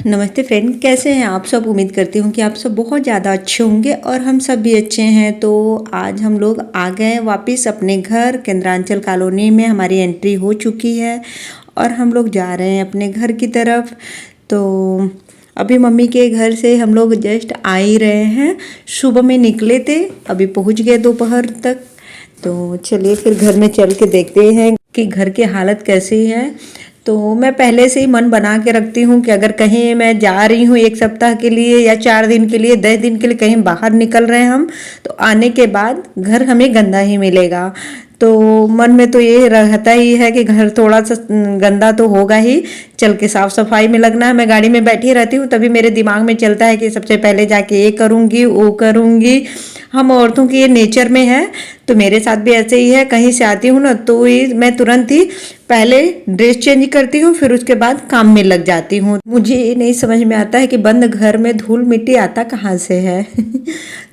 नमस्ते फ्रेंड, कैसे हैं आप सब। उम्मीद करती हूँ कि आप सब बहुत ज़्यादा अच्छे होंगे और हम सब भी अच्छे हैं। तो आज हम लोग आ गए वापस अपने घर। केंद्रांचल कॉलोनी में हमारी एंट्री हो चुकी है और हम लोग जा रहे हैं अपने घर की तरफ। तो अभी मम्मी के घर से हम लोग जस्ट आ ही रहे हैं। सुबह में निकले थे, अभी पहुँच गए दोपहर तक। तो चलिए फिर घर में चल के देखते हैं कि घर की हालत कैसी है। तो मैं पहले से ही मन बना के रखती हूँ कि अगर कहीं मैं जा रही हूँ 1 सप्ताह के लिए या 4 दिन के लिए, 10 दिन के लिए कहीं बाहर निकल रहे हैं हम, तो आने के बाद घर हमें गंदा ही मिलेगा। तो मन में तो ये रहता ही है कि घर थोड़ा सा गंदा तो होगा ही, चल के साफ सफाई में लगना है। मैं गाड़ी में बैठी रहती हूँ तभी मेरे दिमाग में चलता है कि सबसे पहले जाके ये करूँगी वो करूँगी। हम औरतों की ये नेचर में है। तो मेरे साथ भी ऐसे ही है, कहीं से आती हूँ ना तो ही मैं तुरंत ही पहले ड्रेस चेंज करती हूँ, फिर उसके बाद काम में लग जाती हूँ। मुझे ये नहीं समझ में आता है कि बंद घर में धूल मिट्टी आता कहाँ से है।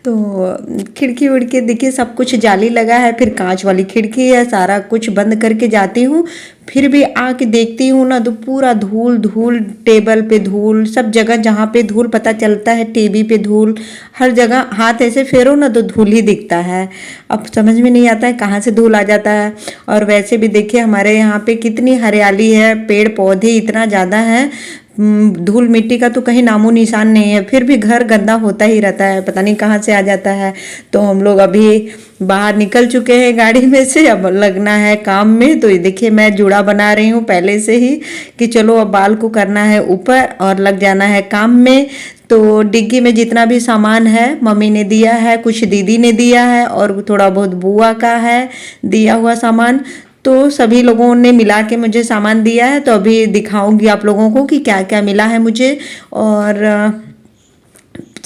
तो खिड़की उड़की देखिए सब कुछ जाली लगा है, फिर कांच वाली खिड़की है, सारा कुछ बंद करके जाती हूँ। फिर भी आके देखती हूँ ना तो पूरा धूल धूल, टेबल पे धूल, सब जगह जहाँ पे धूल पता चलता है, टीवी पे धूल, हर जगह हाथ ऐसे फेरो ना तो धूल ही दिखता है। अब समझ में नहीं आता है कहाँ से धूल आ जाता है। और वैसे भी देखिए हमारे यहाँ पे कितनी हरियाली है, पेड़ पौधे इतना ज़्यादा है, धूल मिट्टी का तो कहीं नामो निशान नहीं है। फिर भी घर गंदा होता ही रहता है, पता नहीं कहाँ से आ जाता है। तो हम लोग अभी बाहर निकल चुके हैं गाड़ी में से, अब लगना है काम में। तो ये देखिए मैं जूड़ा बना रही हूँ पहले से ही कि चलो अब बाल को करना है ऊपर और लग जाना है काम में। तो डिग्गी में जितना भी सामान है मम्मी ने दिया है, कुछ दीदी ने दिया है और थोड़ा बहुत बुआ का है दिया हुआ सामान। तो सभी लोगों ने मिला के मुझे सामान दिया है। तो अभी दिखाऊंगी आप लोगों को कि क्या क्या मिला है मुझे। और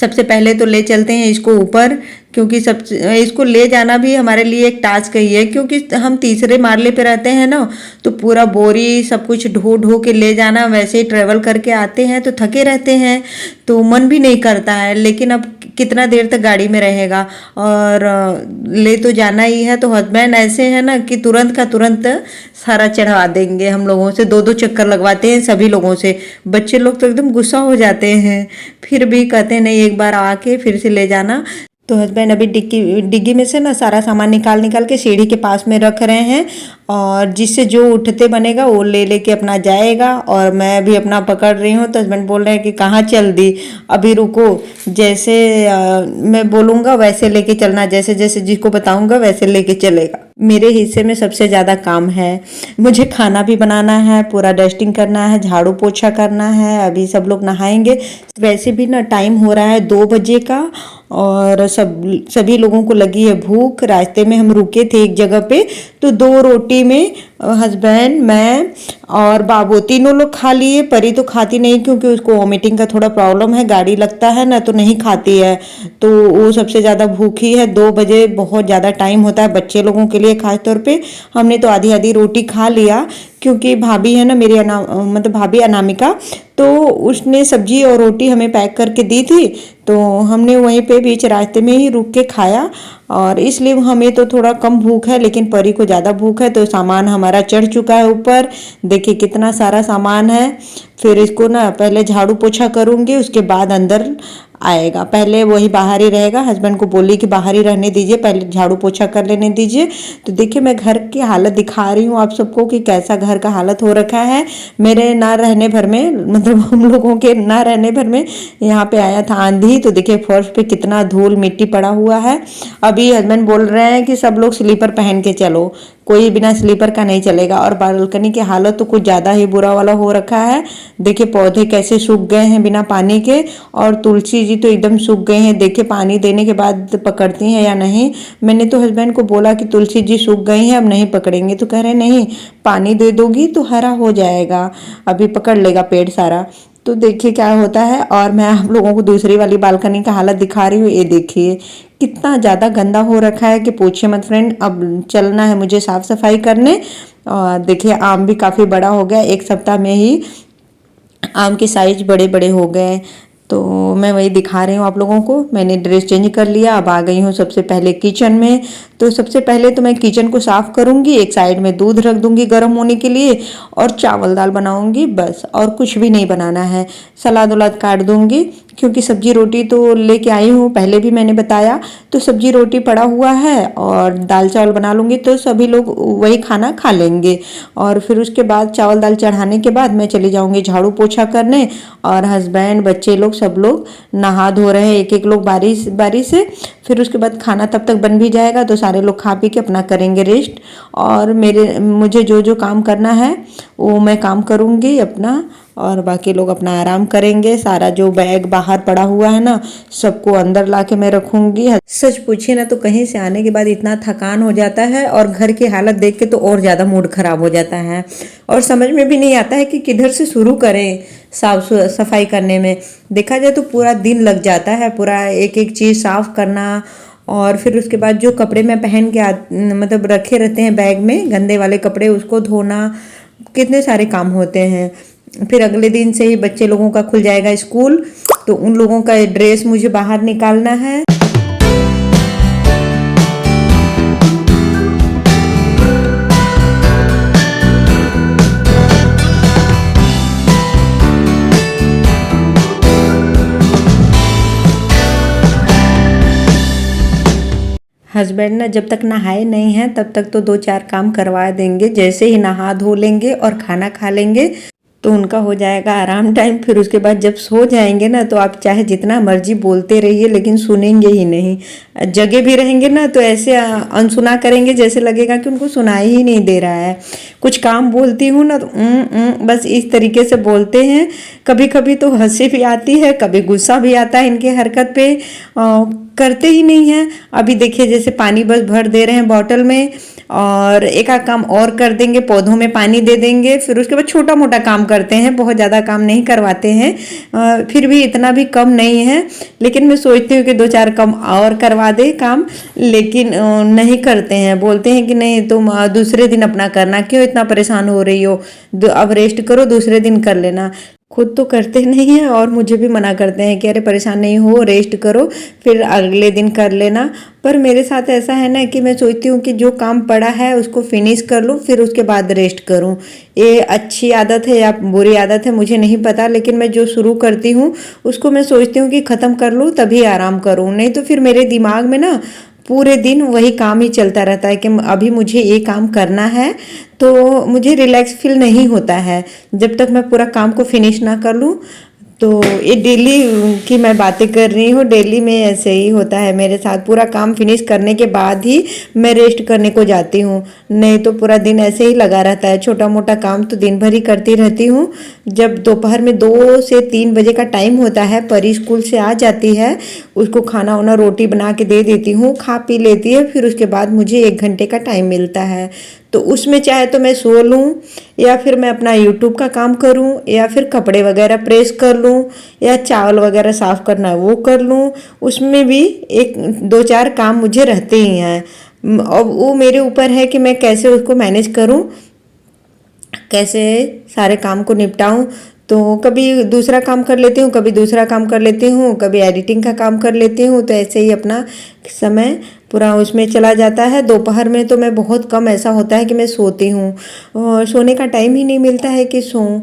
सबसे पहले तो ले चलते हैं इसको ऊपर, क्योंकि सब इसको ले जाना भी हमारे लिए एक टास्क ही है, क्योंकि हम तीसरे माले पे रहते हैं ना। तो पूरा बोरी सब कुछ ढो ढो के ले जाना, वैसे ही ट्रेवल करके आते हैं तो थके रहते हैं तो मन भी नहीं करता है। लेकिन अब कितना देर तक गाड़ी में रहेगा और ले तो जाना ही है। तो हस्बैंड ऐसे हैं ना कि तुरंत का तुरंत सारा चढ़वा देंगे हम लोगों से, 2-2 चक्कर लगवाते हैं सभी लोगों से। बच्चे लोग तो एकदम गुस्सा हो जाते हैं, फिर भी कहते हैं नहीं एक बार आके फिर से ले जाना। तो हस्बैंड अभी डिग्गी में से ना सारा सामान निकाल निकाल के सीढ़ी के पास में रख रहे हैं, और जिससे जो उठते बनेगा वो ले लेके अपना जाएगा। और मैं भी अपना पकड़ रही हूँ। तो हस्बैंड बोल रहे हैं कि कहाँ चल दी, अभी रुको, जैसे मैं बोलूँगा वैसे लेके चलना, जैसे जैसे जिसको बताऊँगा वैसे लेके चलेगा। मेरे हिस्से में सबसे ज़्यादा काम है, मुझे खाना भी बनाना है, पूरा डस्टिंग करना है, झाड़ू पोछा करना है। अभी सब लोग नहाएंगे, वैसे भी ना टाइम हो रहा है 2 बजे का और सभी लोगों को लगी है भूख। रास्ते में हम रुके थे एक जगह पे, तो 2 रोटी में हस्बैंड, मैं और बाबू तीनों लोग खा लिए। परी तो खाती नहीं क्योंकि उसको वॉमिटिंग का थोड़ा प्रॉब्लम है, गाड़ी लगता है ना तो नहीं खाती है। तो वो सबसे ज़्यादा भूखी है। 2 बजे बहुत ज़्यादा टाइम होता है बच्चे लोगों के लिए खास तौर पे। हमने तो आधी आधी रोटी खा लिया, क्योंकि भाभी है ना मेरी मतलब भाभी अनामिका, तो उसने सब्जी और रोटी हमें पैक करके दी थी। तो हमने वहीं पे बीच रास्ते में ही रुक के खाया, और इसलिए हमें तो थोड़ा कम भूख है, लेकिन परी को ज़्यादा भूख है। तो सामान हमारा चढ़ चुका है ऊपर, देखिए कितना सारा सामान है। फिर इसको ना पहले झाड़ू पोछा करूँगी, उसके बाद अंदर आएगा। पहले वही बाहर ही रहेगा, हस्बैंड को बोली कि बाहर ही रहने दीजिए, पहले झाड़ू पोछा कर लेने दीजिए। तो देखिए मैं घर की हालत दिखा रही हूँ आप सबको कि कैसा घर का हालत हो रखा है। मेरे ना रहने भर में, मतलब हम लोगों के ना रहने भर में यहाँ पे आया था आंधी। तो देखिए फर्श पे कितना धूल मिट्टी पड़ा हुआ है। अभी हस्बैंड बोल रहे हैं कि सब लोग स्लीपर पहन के चलो, कोई बिना स्लीपर का नहीं चलेगा। और बालकनी की हालत तो कुछ ज़्यादा ही बुरा वाला हो रखा है। देखिए पौधे कैसे सूख गए हैं बिना पानी के, और तुलसी जी तो एकदम सूख गए हैं। देखिए पानी देने के बाद पकड़ती हैं या नहीं। मैंने तो हस्बैंड को बोला कि तुलसी जी सूख गई हैं अब नहीं पकड़ेंगे, तो कह रहे नहीं, पानी दे दोगी तो हरा हो जाएगा, अभी पकड़ लेगा पेड़ सारा। तो देखिए क्या होता है। और मैं आप लोगों को दूसरी वाली बालकनी का हालत दिखा रही हूँ। ये देखिए कितना ज़्यादा गंदा हो रखा है कि पूछिए मत फ्रेंड। अब चलना है मुझे साफ सफाई करने। और देखिए आम भी काफ़ी बड़ा हो गया, 1 सप्ताह में ही आम के साइज बड़े बड़े हो गए। तो मैं वही दिखा रही हूँ आप लोगों को। मैंने ड्रेस चेंज कर लिया, अब आ गई हूँ सबसे पहले किचन में। तो सबसे पहले तो मैं किचन को साफ़ करूँगी, एक साइड में दूध रख दूँगी गर्म होने के लिए और चावल दाल बनाऊँगी बस, और कुछ भी नहीं बनाना है। सलाद वलाद काट दूँगी क्योंकि सब्जी रोटी तो लेके आई हूँ, पहले भी मैंने बताया। तो सब्जी रोटी पड़ा हुआ है और दाल चावल बना लूँगी तो सभी लोग वही खाना खा लेंगे। और फिर उसके बाद चावल दाल चढ़ाने के बाद मैं चली जाऊँगी झाड़ू पोछा करने, और हस्बैंड बच्चे लोग सब लोग नहा धो रहे हैं, एक एक लोग बारी बारी से। फिर उसके बाद खाना तब तक बन भी जाएगा तो सारे लोग खा पी के अपना करेंगे रेस्ट। और मुझे जो जो काम करना है वो मैं काम करूँगी अपना, और बाकी लोग अपना आराम करेंगे। सारा जो बैग बाहर पड़ा हुआ है ना, सबको अंदर ला के मैं रखूँगी। सच पूछिए ना तो कहीं से आने के बाद इतना थकान हो जाता है और घर की हालत देख के तो और ज़्यादा मूड खराब हो जाता है, और समझ में भी नहीं आता है कि किधर से शुरू करें साफ सफाई करने में। देखा जाए तो पूरा दिन लग जाता है, पूरा एक एक चीज़ साफ करना। और फिर उसके बाद जो कपड़े मैं पहन के मतलब रखे रहते हैं बैग में, गंदे वाले कपड़े, उसको धोना, कितने सारे काम होते हैं। फिर अगले दिन से ही बच्चे लोगों का खुल जाएगा स्कूल, तो उन लोगों का ड्रेस मुझे बाहर निकालना है। हस्बैंड ना जब तक नहाए नहीं हैं तब तक तो दो चार काम करवा देंगे। जैसे ही नहा धो लेंगे और खाना खा लेंगे तो उनका हो जाएगा आराम टाइम। फिर उसके बाद जब सो जाएंगे ना तो आप चाहे जितना मर्जी बोलते रहिए लेकिन सुनेंगे ही नहीं। जगे भी रहेंगे ना तो ऐसे अनसुना करेंगे जैसे लगेगा कि उनको सुनाई ही नहीं दे रहा है। कुछ काम बोलती हूँ ना तो बस इस तरीके से बोलते हैं। कभी कभी तो हंसी भी आती है, कभी गुस्सा भी आता है इनके हरकत पे। करते ही नहीं है। अभी देखिए जैसे पानी बस भर दे रहे हैं बॉटल में, और एक आध काम और कर देंगे, पौधों में पानी दे देंगे। फिर उसके बाद छोटा मोटा काम करते हैं, बहुत ज़्यादा काम नहीं करवाते हैं। फिर भी इतना भी कम नहीं है, लेकिन मैं सोचती हूँ कि दो चार कम और करवा दे काम, लेकिन नहीं करते हैं। बोलते हैं कि नहीं तुम दूसरे दिन अपना करना, क्यों इतना परेशान हो रही हो, अब रेस्ट करो, दूसरे दिन कर लेना। खुद तो करते नहीं है और मुझे भी मना करते हैं कि अरे परेशान नहीं हो, रेस्ट करो, फिर अगले दिन कर लेना। पर मेरे साथ ऐसा है ना कि मैं सोचती हूँ कि जो काम पड़ा है उसको फिनिश कर लूँ, फिर उसके बाद रेस्ट करूँ। ये अच्छी आदत है या बुरी आदत है मुझे नहीं पता, लेकिन मैं जो शुरू करती हूँ उसको मैं सोचती हूँ कि ख़त्म कर लूँ तभी आराम करूँ। नहीं तो फिर मेरे दिमाग में ना पूरे दिन वही काम ही चलता रहता है कि अभी मुझे ये काम करना है, तो मुझे रिलैक्स फील नहीं होता है जब तक मैं पूरा काम को फिनिश ना कर लूँ। तो ये डेली की मैं बातें कर रही हूँ, डेली में ऐसे ही होता है मेरे साथ। पूरा काम फिनिश करने के बाद ही मैं रेस्ट करने को जाती हूँ, नहीं तो पूरा दिन ऐसे ही लगा रहता है। छोटा मोटा काम तो दिन भर ही करती रहती हूँ। जब दोपहर में 2 से 3 बजे का टाइम होता है, परी स्कूल से आ जाती है, उसको खाना वाना रोटी बना के दे देती हूँ, खा पी लेती है। फिर उसके बाद मुझे 1 घंटे का टाइम मिलता है, तो उसमें चाहे तो मैं सो लूँ, या फिर मैं अपना यूट्यूब का काम करूँ, या फिर कपड़े वगैरह प्रेस कर लूँ, या चावल वगैरह साफ़ करना है वो कर लूँ। उसमें भी एक दो चार काम मुझे रहते ही हैं। अब वो मेरे ऊपर है कि मैं कैसे उसको मैनेज करूँ, कैसे सारे काम को निपटाऊँ। तो कभी दूसरा काम कर लेती हूँ, कभी दूसरा काम कर लेती हूँ, कभी एडिटिंग का काम कर लेती हूँ। तो ऐसे ही अपना समय पूरा उसमें चला जाता है। दोपहर में तो मैं बहुत कम ऐसा होता है कि मैं सोती हूँ, और सोने का टाइम ही नहीं मिलता है कि सोऊं।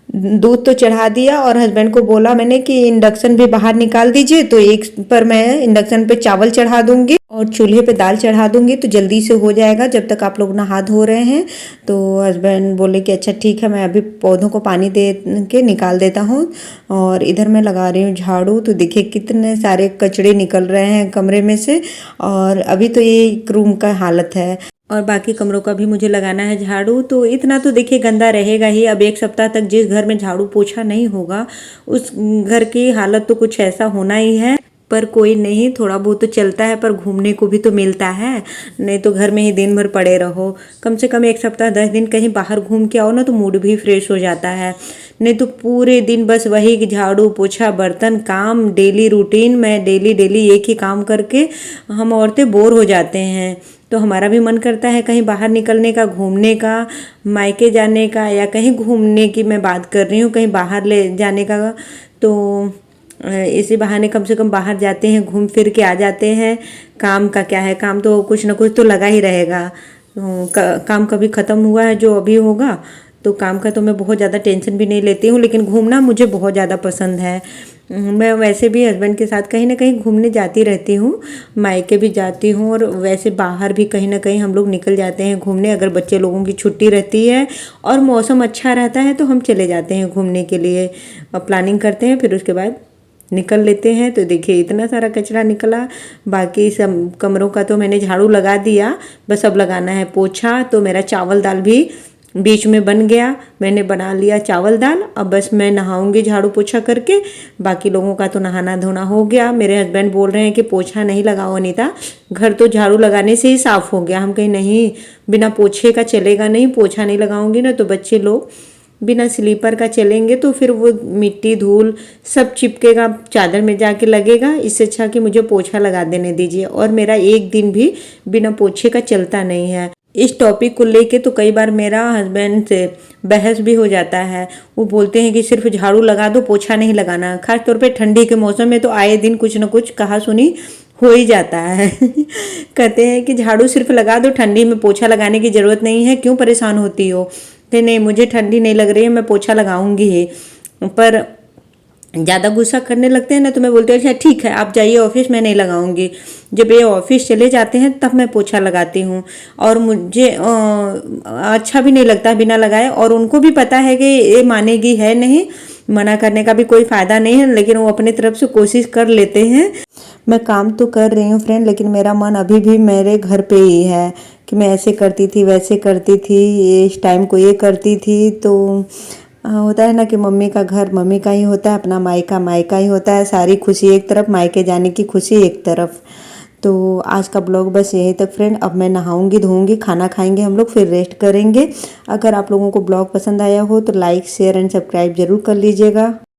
दूध तो चढ़ा दिया और हस्बैंड को बोला मैंने कि इंडक्शन भी बाहर निकाल दीजिए, तो एक पर मैं इंडक्शन पे चावल चढ़ा दूंगी और चूल्हे पे दाल चढ़ा दूंगी, तो जल्दी से हो जाएगा जब तक आप लोग नहा धो रहे हैं। तो हस्बैंड बोले कि अच्छा ठीक है, मैं अभी पौधों को पानी दे के निकाल देता हूँ। और इधर मैं लगा रही हूँ झाड़ू। तो देखिए कितने सारे कचड़े निकल रहे हैं कमरे में से, और अभी तो ये एक रूम का हालत है, और बाकी कमरों का भी मुझे लगाना है झाड़ू। तो इतना तो देखिए गंदा रहेगा ही। अब 1 सप्ताह तक जिस घर में झाड़ू पोछा नहीं होगा उस घर की हालत तो कुछ ऐसा होना ही है। पर कोई नहीं, थोड़ा बहुत तो चलता है, पर घूमने को भी तो मिलता है। नहीं तो घर में ही दिन भर पड़े रहो। कम से कम 1 सप्ताह 10 दिन कहीं बाहर घूम के आओ ना तो मूड भी फ्रेश हो जाता है। नहीं तो पूरे दिन बस वही झाड़ू पोछा बर्तन काम, डेली रूटीन में डेली एक ही काम करके हम औरतें बोर हो जाते हैं। तो हमारा भी मन करता है कहीं बाहर निकलने का, घूमने का, मायके जाने का, या कहीं घूमने की मैं बात कर रही हूँ, कहीं बाहर ले जाने का। तो इसी बहाने कम से कम बाहर जाते हैं, घूम फिर के आ जाते हैं। काम का क्या है, काम तो कुछ ना कुछ तो लगा ही रहेगा। काम कभी ख़त्म हुआ है जो अभी होगा, तो काम का तो मैं बहुत ज़्यादा टेंशन भी नहीं लेती हूँ, लेकिन घूमना मुझे बहुत ज़्यादा पसंद है। मैं वैसे भी हस्बैंड के साथ कहीं ना कहीं घूमने जाती रहती हूँ, मायके भी जाती हूँ और वैसे बाहर भी कहीं ना कहीं हम लोग निकल जाते हैं घूमने। अगर बच्चे लोगों की छुट्टी रहती है और मौसम अच्छा रहता है तो हम चले जाते हैं घूमने के लिए, प्लानिंग करते हैं, फिर उसके बाद निकल लेते हैं। तो देखिए इतना सारा कचरा निकला। बाकी सब कमरों का तो मैंने झाड़ू लगा दिया, बस अब लगाना है पोछा। तो मेरा चावल दाल भी बीच में बन गया, मैंने बना लिया चावल दाल। अब बस मैं नहाऊंगी झाड़ू पोछा करके, बाकी लोगों का तो नहाना धोना हो गया। मेरे हस्बैंड बोल रहे हैं कि पोछा नहीं लगाओ अनीता, घर तो झाड़ू लगाने से ही साफ़ हो गया। हम कहीं नहीं, बिना पोछे का चलेगा नहीं, पोछा नहीं लगाऊंगी ना तो बच्चे लोग बिना स्लीपर का चलेंगे तो फिर वो मिट्टी धूल सब चिपकेगा, चादर में जाके लगेगा। इससे अच्छा कि मुझे पोछा लगा देने दीजिए। और मेरा एक दिन भी बिना पोछे का चलता नहीं है। इस टॉपिक को लेके तो कई बार मेरा हस्बैंड से बहस भी हो जाता है। वो बोलते हैं कि सिर्फ झाड़ू लगा दो, पोछा नहीं लगाना। खास तौर पे ठंडी के मौसम में तो आए दिन कुछ ना कुछ कहा सुनी हो ही जाता है। कहते हैं कि झाड़ू सिर्फ लगा दो, ठंडी में पोछा लगाने की ज़रूरत नहीं है, क्यों परेशान होती हो। कि नहीं, मुझे ठंडी नहीं लग रही है, मैं पोछा लगाऊंगी ही। पर ज़्यादा गुस्सा करने लगते हैं ना तो मैं बोलती हूँ अच्छा ठीक है आप जाइए ऑफिस, मैं नहीं लगाऊंगी। जब ये ऑफिस चले जाते हैं तब मैं पोछा लगाती हूँ। और मुझे अच्छा भी नहीं लगता बिना लगाए, और उनको भी पता है कि ये मानेगी है नहीं, मना करने का भी कोई फ़ायदा नहीं है, लेकिन वो अपनी तरफ से कोशिश कर लेते हैं। मैं काम तो कर रही हूँ फ्रेंड, लेकिन मेरा मन अभी भी मेरे घर पे ही है कि मैं ऐसे करती थी वैसे करती थी, इस टाइम को ये करती थी। तो होता है ना कि मम्मी का घर मम्मी का ही होता है, अपना मायका मायका ही होता है। सारी खुशी एक तरफ, मायके जाने की खुशी एक तरफ। तो आज का ब्लॉग बस यहीं तक फ्रेंड। अब मैं नहाऊंगी धोऊंगी, खाना खाएंगे हम लोग, फिर रेस्ट करेंगे। अगर आप लोगों को ब्लॉग पसंद आया हो तो लाइक शेयर एंड सब्सक्राइब जरूर कर लीजिएगा।